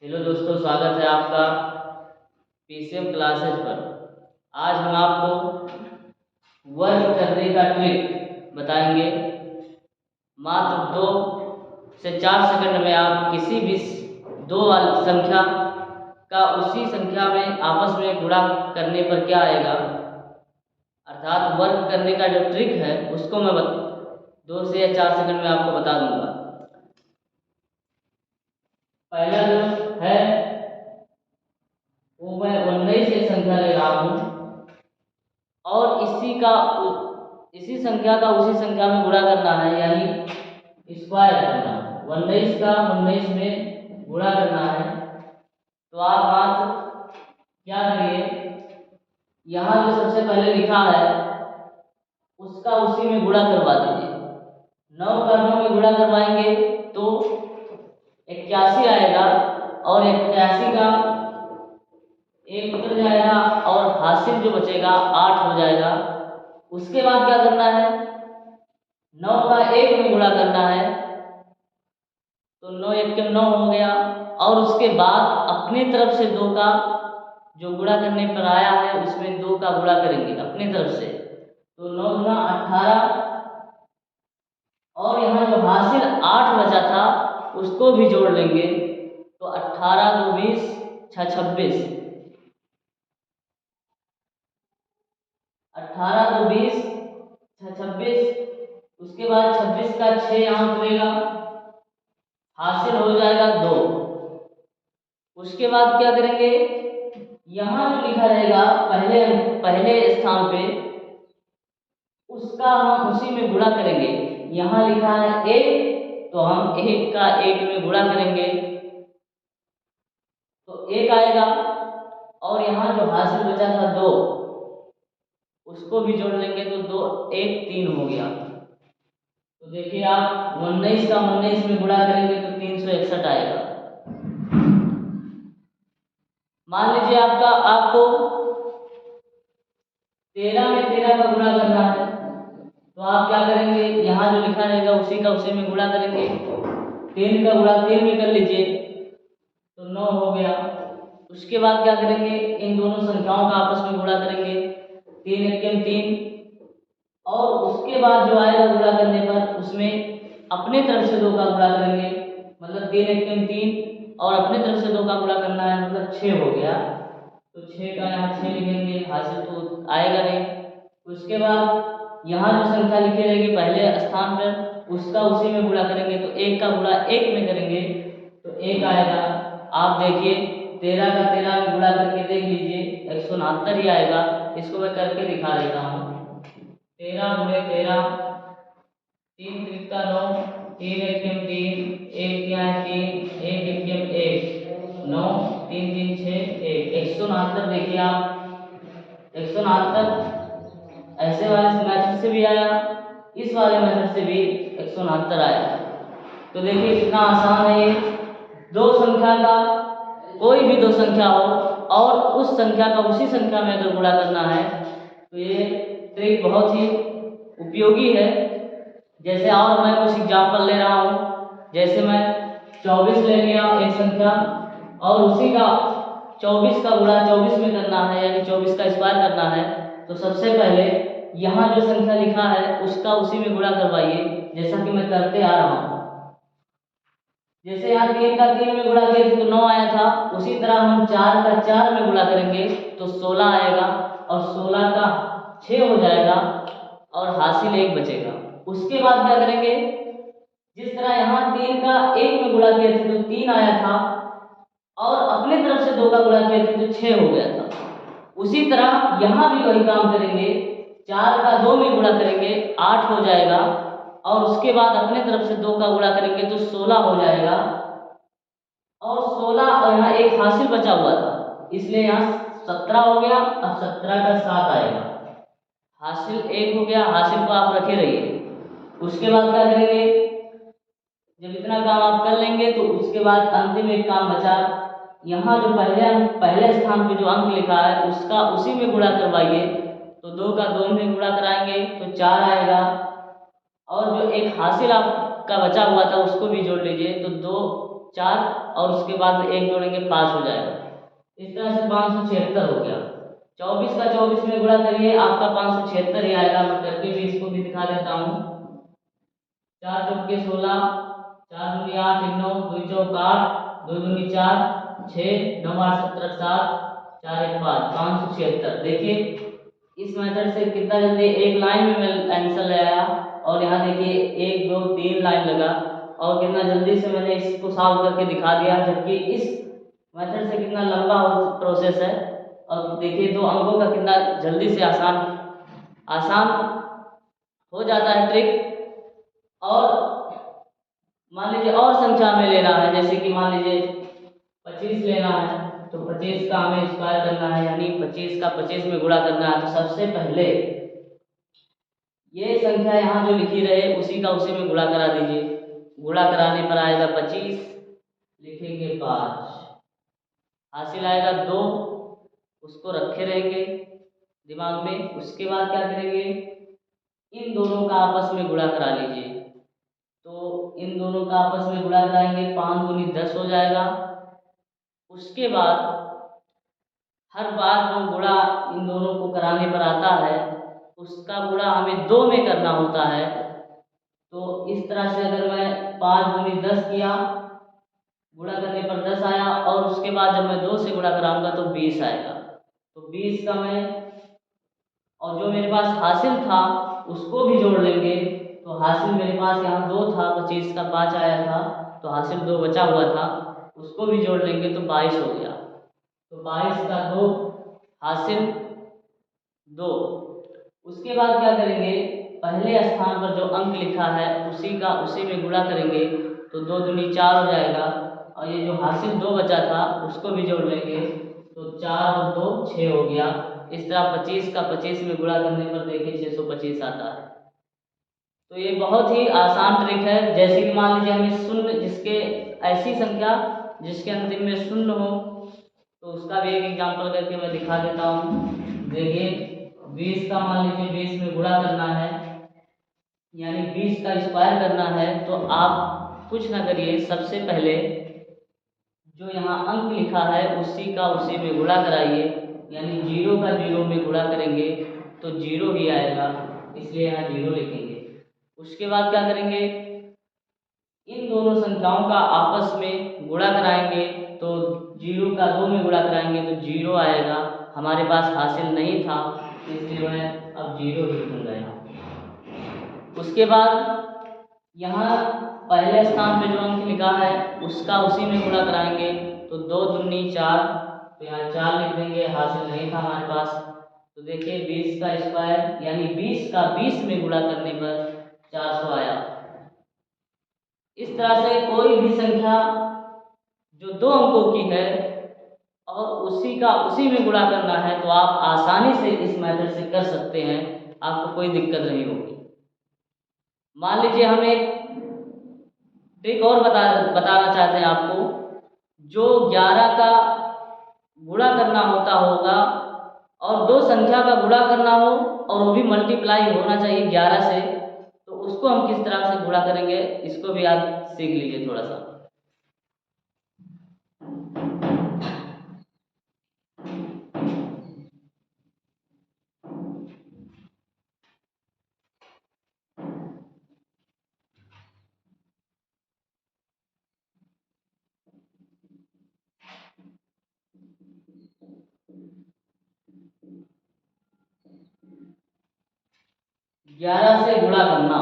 Hello दोस्तों, स्वागत है आपका पीसीएम क्लासेस पर। आज हम आपको वर्क करने का ट्रिक बताएंगे। मात्र 2 से 4 सेकंड में आप किसी भी दो संख्या का उसी संख्या में आपस में गुणा करने पर क्या आएगा, अर्थात वर्क करने का जो ट्रिक है उसको मैं 2 से या 4 सेकंड में आपको बता दूंगा। पहला जो है वो मैं 19 से संख्या ले रहा हूँ और इसी संख्या का उसी संख्या में गुणा करना है, यानी स्क्वायर करना है। 19 का 19 में गुणा करना है। तो आप मात्र क्या करिए, यहाँ जो सबसे पहले लिखा है उसका उसी में गुणा करवा दीजिए। 9 का 9 में गुणा करवाएंगे तो 81 आएगा और 81 का 1 उतर जाएगा और हासिल जो बचेगा 8 हो जाएगा। उसके बाद क्या करना है, 9 का 1 में गुणा करना है तो 9 1 के 9 हो गया और उसके बाद अपनी तरफ से 2 का जो गुणा करने पर आया है उसमें 2 का गुणा करेंगे अपनी तरफ से, तो 9 गुना 18 और यहाँ जो हासिल 8 बचा था उसको भी जोड़ लेंगे तो 18 2 20 6 26, 18 2 20 6 26। उसके बाद 26 का 6 यहाँ उतरेगा, हासिल हो जाएगा 2। उसके बाद क्या करेंगे, यहाँ जो लिखा रहेगा पहले स्थान पे उसका हम उसी में गुणा करेंगे। यहाँ लिखा है 1 तो हम 1 का 1 में गुणा करेंगे तो 1 आएगा और यहाँ जो हासिल बचा था 2 उसको भी जोड़ लेंगे तो 2 1 3 हो गया। तो देखिए आप 19 का 19 में गुणा करेंगे तो 361 आएगा। मान लीजिए आपको 13 में 13 का गुणा करना है तो आप क्या करेंगे, यहाँ जो लिखा रहेगा उसी का उसी में गुणा करेंगे। 3 का गुणा 3 में कर लीजिए तो 9 हो गया। उसके बाद क्या करेंगे, इन दोनों संख्याओं का आपस में गुणा करेंगे, 3 1 3 और उसके बाद जो आएगा गुणा करने पर उसमें अपने तरफ से 2 का गुणा करेंगे, मतलब 3 1 3 और अपने तरफ से 2 का गुणा करना है, मतलब 6 हो गया। तो 6 का यहाँ 6 लिखेंगे, हासिल तो आएगा नहीं। उसके बाद यहाँ जो संख्या लिखी रहेगी पहले स्थान पर उसका उसी में गुणा करेंगे तो 1 का गुणा 1 में करेंगे तो 1 आएगा। आप देखिए 13 का 13 में गुणा करके देख लीजिए 169 ही आएगा। इसको मैं करके दिखा देता हूँ। 13 गुणे 13, 3 3 का 9, 3 1 3, 1 3 1 1 1 9 3 3 6 1 169। देखिए आप 169 ऐसे वाले मेथड से भी आया, इस वाले मेथड से भी 169 आया। तो देखिए कितना आसान है ये। दो संख्या का कोई भी दो संख्या हो और उस संख्या का उसी संख्या में अगर गुणा करना है तो ये ट्रिक बहुत ही उपयोगी है। जैसे और मैं कुछ एग्जाम्पल ले रहा हूँ, जैसे मैं 24 ले लिया एक संख्या और उसी का 24 का गुणा 24 में करना है, यानी 24 का स्क्वायर करना है। तो सबसे पहले यहाँ जो संख्या लिखा है उसका उसी में गुणा करवाइए, जैसा कि मैं करते आ रहा हूँ। जैसे यहाँ 3 का 3 में गुणा किए थे तो 9 आया था, उसी तरह हम 4 का 4 में गुणा करेंगे तो 16 आएगा और 16 का 6 हो जाएगा और हासिल 1 बचेगा। उसके बाद क्या करेंगे, जिस तरह यहाँ 3 का 1 में गुणा किए थे तो 3 आया था और अपने तरफ से 2 का गुणा किए थे तो 6 हो गया था। उसी तरह यहाँ भी वही काम करेंगे, 4 का 2 में गुणा करेंगे 8 हो जाएगा और उसके बाद अपने तरफ से 2 का गुणा करेंगे तो 16 हो जाएगा और 16 और यहाँ एक हासिल बचा हुआ था इसलिए यहाँ 17 हो गया। अब 17 का 7 आएगा, हासिल 1 हो गया। हासिल को आप रखे रहिए। उसके बाद क्या करेंगे, जब इतना काम आप कर लेंगे तो उसके बाद अंतिम एक काम बचा, यहाँ जो पहले स्थान पे जो अंक लिखा है उसका उसी में गुणा करवाइए। तो 2 का 2 में गुणा कराएंगे तो 4 आएगा और जो एक हासिल आपका बचा हुआ था उसको भी जोड़ लीजिए तो 2 4 और उसके बाद में 1 जोड़ेंगे 5 हो जाएगा। इस तरह से 576 हो गया। 24 का 24 में गुणा करिए, आपका 576 ही आएगा। मैं करके भी इसको भी दिखा देता हूँ। 4 चौके 16, 4 दूनी 8, 9 2 चौक 8, 2 दूनी 4, 6 9 8 17 7, 4 1 5, 576। देखिए इस मेथड से कितना जल्दी एक लाइन में मैं आंसर ले आया, और यहाँ देखिए 1 2 3 लाइन लगा, और कितना जल्दी से मैंने इसको सॉल्व करके दिखा दिया। जबकि इस मेथड से कितना लंबा प्रोसेस है, और देखिए 2 अंकों का कितना जल्दी से आसान हो जाता है ट्रिक। और मान लीजिए और संख्या में लेना है, जैसे कि मान लीजिए 25 लेना है, तो 25 का हमें स्क्वायर करना है, यानी 25 का 25 में गुणा करना है। तो सबसे पहले ये संख्या यहाँ जो लिखी रहे उसी का उसी में गुणा करा दीजिए। गुणा कराने पर आएगा 25, लिखेंगे 5, हासिल आएगा 2, उसको रखे रहेंगे दिमाग में। उसके बाद क्या करेंगे, इन दोनों का आपस में गुणा करा लीजिए। तो इन दोनों का आपस में गुणा कराएंगे, 5 दूनी 10 हो जाएगा। उसके बाद हर बार जो गुणा इन दोनों को कराने पर आता है उसका गुणा हमें 2 में करना होता है। तो इस तरह से अगर मैं 5 दूनी 10 किया, गुणा करने पर 10 आया, और उसके बाद जब मैं 2 से गुणा कराऊंगा तो 20 आएगा। तो 20 का मैं, और जो मेरे पास हासिल था उसको भी जोड़ लेंगे। तो हासिल मेरे पास यहाँ 2 था, 25 का 5 आया था, तो हासिल 2 बचा हुआ था, उसको भी जोड़ लेंगे तो 22 हो गया। तो 22 का 2, हासिल 2। उसके बाद क्या करेंगे, पहले स्थान पर जो अंक लिखा है उसी का उसी में गुणा करेंगे, तो 2 दूनी 4 हो जाएगा, और ये जो हासिल 2 बचा था उसको भी जोड़ लेंगे, तो 4 और 2 6 हो गया। इस तरह 25 का 25 में गुणा करने पर देखिए 625 आता है। तो ये बहुत ही आसान ट्रिक है। जैसे कि मान लीजिए हमें शून्य, जिसके ऐसी संख्या जिसके अंतिम में शून्य हो, तो उसका भी एक एग्जांपल करके मैं दिखा देता हूँ। देखिए 20 का मान लीजिए 20 में गुणा करना है, यानी 20 का स्क्वायर करना है। तो आप कुछ ना करिए, सबसे पहले जो यहाँ अंक लिखा है उसी का उसी में गुणा कराइए, यानी 0 का 0 में गुणा करेंगे तो 0 ही आएगा, इसलिए यहाँ 0 लिखेंगे। उसके बाद क्या करेंगे, इन दोनों संख्याओं का आपस में गुणा कराएंगे, तो 0 का 2 में गुणा कराएंगे तो 0 आएगा। हमारे पास हासिल नहीं था इसलिए मैं अब 0 ही लिखूंगा यहाँ। उसके बाद यहाँ पहले स्थान पे जो अंक लिखा है उसका उसी में गुणा कराएंगे, तो 2 दूनी 4, तो यहाँ 4 लिख देंगे, हासिल नहीं था हमारे पास। तो देखिए 20 का स्क्वायर, यानी 20 का 20 में गुणा करने पर 400 आया। इस तरह से कोई भी संख्या जो 2 अंकों की है और उसी का उसी में गुणा करना है, तो आप आसानी से इस मेथड से कर सकते हैं, आपको कोई दिक्कत नहीं होगी। मान लीजिए हम एक ट्रिक और बताना चाहते हैं आपको। जो 11 का गुणा करना होता होगा और 2 संख्या का गुणा करना हो और वो भी मल्टीप्लाई होना चाहिए 11 से, तो उसको हम किस तरह से गुणा करेंगे, इसको भी आप सीख लीजिए थोड़ा सा। ग्यारह से गुणा करना,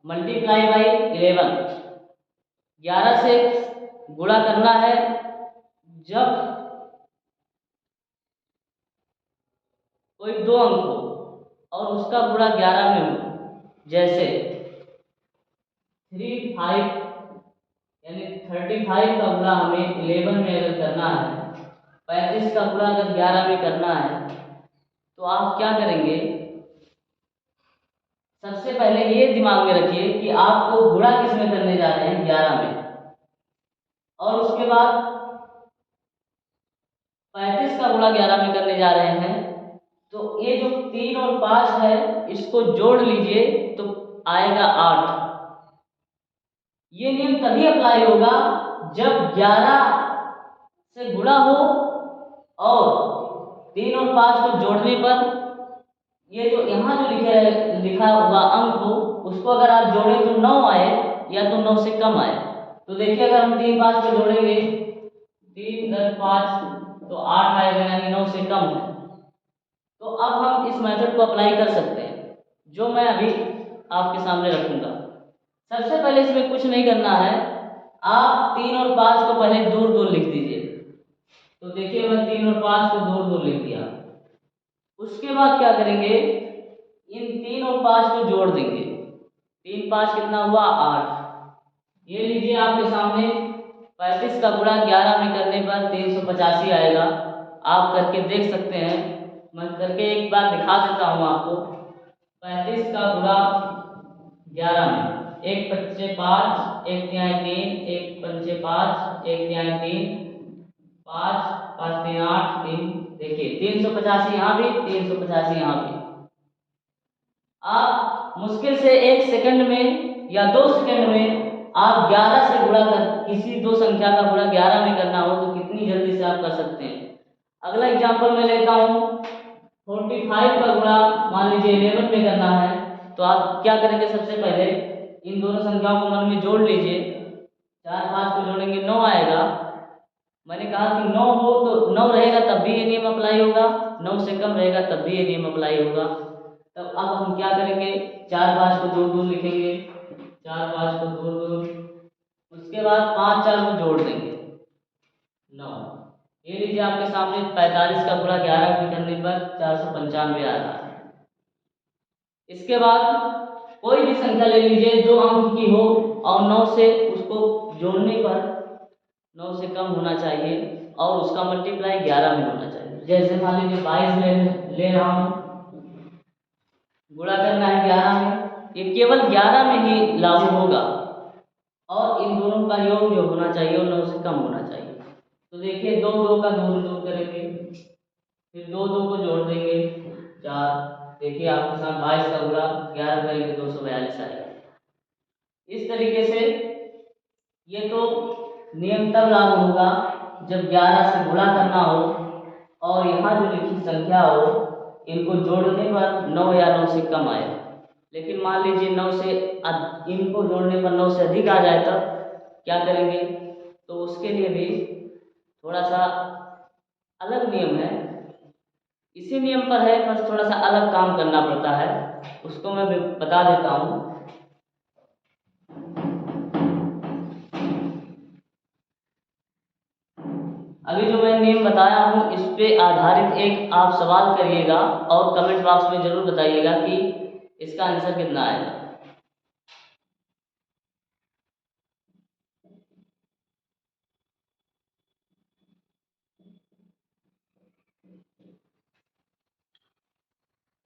मल्टीप्लाई बाई 11। 11 से गुणा करना है जब कोई 2 अंक हो और उसका गुणा 11 में हो। जैसे 3 5, यानी 35 का गुणा हमें 11 में अगर करना है, 35 का गुणा अगर 11 में करना है, तो आप क्या करेंगे, सबसे पहले ये दिमाग में रखिए कि आपको गुणा किस में करने जा रहे हैं, 11 में। और उसके बाद 35 का गुणा 11 में करने जा रहे हैं, तो ये जो 3 और 5 है इसको जोड़ लीजिए तो आएगा 8। ये नियम तभी अप्लाई होगा जब 11 से गुणा हो और 3 और 5 को जोड़ने पर ये जो यहाँ जो लिखा हुआ अंक हो उसको अगर आप जोड़ें तो 9 आए या तो 9 से कम आए। तो देखिए अगर हम 3 5 को जोड़ेंगे 3 10 5 तो 8 आएगा, यानी 9 से कम है। तो अब हम इस मेथड को अप्लाई कर सकते हैं जो मैं अभी आपके सामने रखूंगा। सबसे पहले इसमें कुछ नहीं करना है, आप 3 और 5 को पहले दूर दूर लिख दीजिए। तो देखिए मैं 3 और 5 को दूर दूर लिख दिया। उसके बाद क्या करेंगे, इन 3 और 5 को जोड़ देंगे। 3 5 कितना हुआ 8। ये लीजिए आपके सामने 35 का गुणा 11 में करने पर 385 आएगा। आप करके देख सकते हैं, मैं करके एक बार दिखा देता हूँ आपको। 35 का गुणा 11 में 1 पच्चे 5 1 तिहाई 3 1 पंचे 5 1 तिहाई 3 5 5 3 8 3। देखिए 385 यहाँ भी 385 यहाँ भी। आप मुश्किल से 1 सेकंड में या 2 सेकंड में आप 11 से गुणा कर, किसी दो संख्या का गुणा 11 में करना हो तो कितनी जल्दी से आप कर सकते हैं। अगला एग्जांपल मैं लेता हूँ, 45 का गुणा मान लीजिए 11 में करना है। तो आप क्या करेंगे, सबसे पहले इन दोनों संख्याओं को मन में जोड़ लीजिए। 4 5 को जोड़ेंगे 9 आएगा। मैंने कहा कि 9 हो तो 9 रहेगा तब भी ये नियम अप्लाई होगा, 9 से कम रहेगा तब भी ये नियम अप्लाई होगा। तब अब हम क्या करेंगे, 4 5 को दूर दूर लिखेंगे, 4 5 को दूर दूर। उसके बाद 5 4 को जोड़ देंगे 9। ये लीजिए आपके सामने 45 का गुणा 11 में करने पर 495 आ रहा है। इसके बाद कोई भी संख्या ले लीजिए 2 अंक की हो और 9 से उसको जोड़ने पर 9 से कम होना चाहिए और उसका मल्टीप्लाई 11 में होना चाहिए। जैसे मान लीजिए 22 ले रहा हूँ, गुणा करना है 11 में, ये केवल 11 में ही लागू होगा और इन दोनों का योग जो होना चाहिए वो 9 से कम होना चाहिए। तो देखिए 2 2 का दूर दूर करेंगे, फिर 2 2 को जोड़ देंगे 4। देखिए आपके साथ 22 का गुणा 11 करेंगे 242 आएगा। इस तरीके से ये तो नियम तब लागू होगा जब 11 से गुणा करना हो और यहाँ जो लिखी संख्या हो इनको जोड़ने पर 9 या 9 से कम आए। लेकिन मान लीजिए 9 से इनको जोड़ने पर 9 से अधिक आ जाए तब क्या करेंगे, तो उसके लिए भी थोड़ा सा अलग नियम है। इसी नियम पर है, बस थोड़ा सा अलग काम करना पड़ता है, उसको मैं बता देता हूँ। अभी जो मैं नियम बताया हूँ इस पे आधारित एक आप सवाल करिएगा और कमेंट बॉक्स में जरूर बताइएगा कि इसका आंसर कितना आएगा।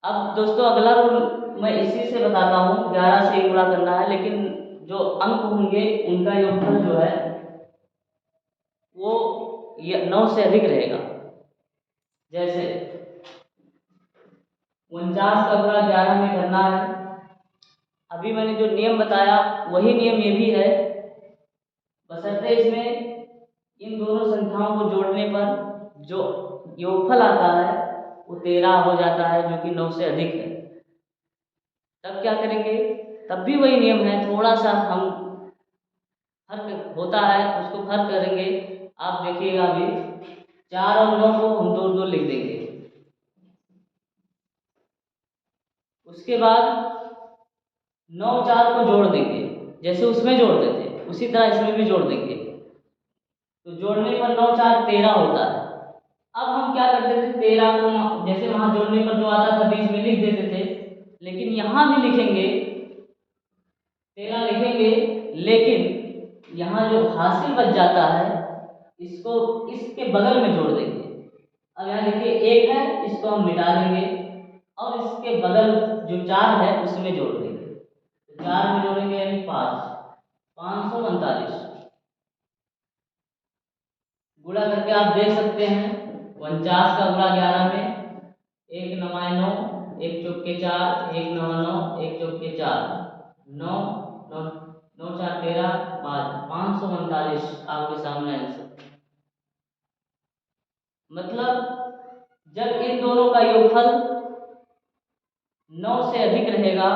अब दोस्तों अगला रूल मैं इसी से बताता हूँ, 11 से गुणा करना है, लेकिन जो अंक होंगे उनका योगफल जो है वो 9 से अधिक रहेगा। जैसे 49 का गुणा 11 में करना है, अभी मैंने जो नियम बताया वही नियम ये भी है, बशर्ते इसमें इन दोनों संख्याओं को जोड़ने पर जो योगफल आता है वो 13 हो जाता है, जो कि 9 से अधिक है। तब क्या करेंगे, तब भी वही नियम है, थोड़ा सा हम फर्क होता है उसको फर्क करेंगे। आप देखिएगा अभी 4 और 9 को हम दूर दूर लिख देंगे। उसके बाद 9 4 को जोड़ देंगे, जैसे उसमें जोड़ते थे उसी तरह इसमें भी जोड़ देंगे। तो जोड़ने पर 9 4 13 होता है। अब हम क्या करते थे, 13 को जैसे वहां जोड़ने पर जो आता था बीच में लिख देते थे, लेकिन यहाँ भी लिखेंगे 13 लिखेंगे, लेकिन यहाँ जो हासिल बच जाता है इसको इसके बगल में जोड़ देंगे। अब यहाँ देखिए 1 है, इसको हम मिटा देंगे और इसके बगल जो 4 है उसमें जोड़ देंगे। तो 4 में जोड़ेंगे यानी 5 539 गुणा करके आप देख सकते हैं 49 का गुणा 11 में 1 9 9 1 चौके 4 1 9 9 1 चौके 4 9 9 9 4 13 5 539 आपके सामने आंसर। मतलब जब इन दोनों का योगफल 9 से अधिक रहेगा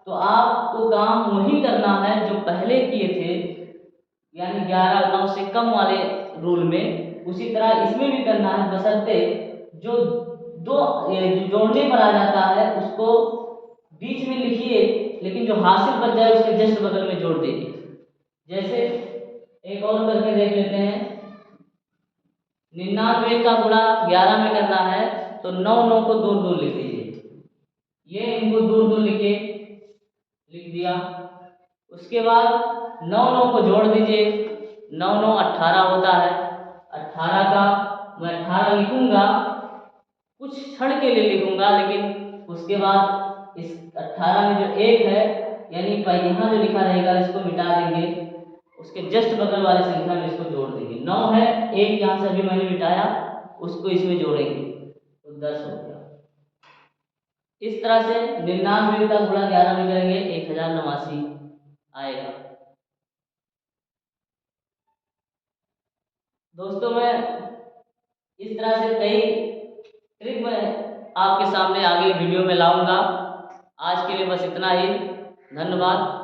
तो आपको काम वही करना है जो पहले किए थे, यानी 11 9 से कम वाले रूल में, उसी तरह इसमें भी करना है, बशर्ते जो जो जोड़ने पर आ जाता है उसको बीच में लिखिए, लेकिन जो हासिल बच जाए उसके जस्ट बगल में जोड़ दीजिए। जैसे एक और करके देख लेते हैं। 99 का गुणा 11 में करना है तो 9 9 को दूर दूर लिख दीजिए। ये इनको दूर दूर लिख दिया। उसके बाद 9 9 को जोड़ दीजिए। 9 9 18 होता है। 18 का मैं 18 लिखूंगा, कुछ क्षण के लिए लिखूंगा, लेकिन उसके बाद इस 18 में जो एक है, यानी यहाँ जो लिखा रहेगा इसको मिटा देंगे, उसके जस्ट बगल वाली संख्या में इसको जोड़ देंगे। 9 है, एक यहाँ से अभी मैंने मिटाया, उसको इसमें जोड़ेंगे तो 10 हो गया। इस तरह से 99 का गुणा 11 में करेंगे 1089 आएगा। दोस्तों मैं इस तरह से कई ट्रिक मैं आपके सामने आगे वीडियो में लाऊंगा। आज के लिए बस इतना ही। धन्यवाद।